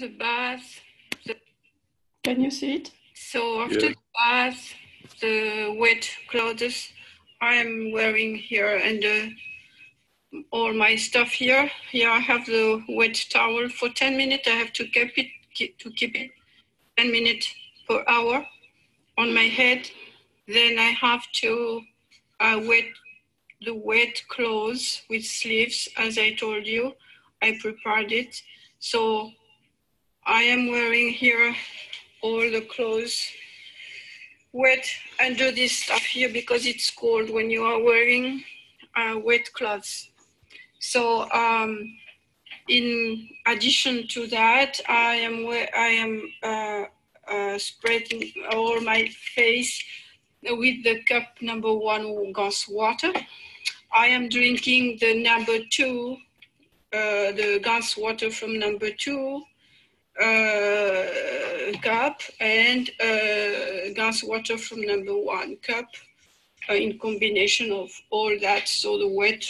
the bath. Can you see it? So after the bath, the wet clothes I'm wearing here and all my stuff here. Here I have the wet towel for 10 minutes. I have to keep it 10 minutes per hour on my head. Then I have to wet the wet clothes with sleeves, as I told you. I prepared it. So I am wearing here all the clothes wet under this stuff here because it's cold when you are wearing wet clothes. So in addition to that, I am spreading all my face with the cup number 1 glass water. I am drinking the number 2, the glass water from number 2 cup and glass water from number 1 cup in combination of all that. So the wet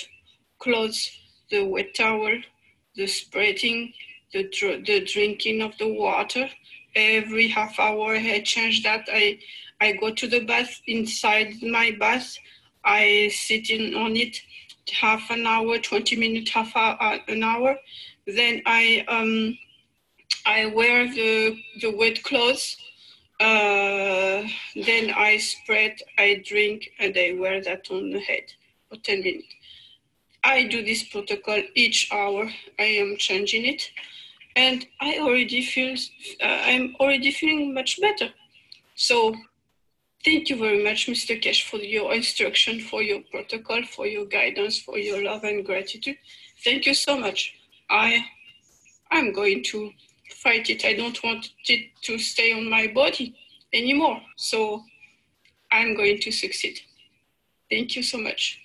clothes, the wet towel, the spreading, the drinking of the water. Every half hour I change that. I go to the bath. Inside my bath, I sit in on it half an hour, 20 minutes, an hour. Then I wear the wet clothes. Then I spread, I drink, and I wear that on the head for 10 minutes. I do this protocol each hour. I am changing it. And I already feel, I'm already feeling much better. So thank you very much, Mr. Keshe, for your instruction, for your protocol, for your guidance, for your love and gratitude. Thank you so much. I'm going to fight it. I don't want it to stay on my body anymore. So I'm going to succeed. Thank you so much.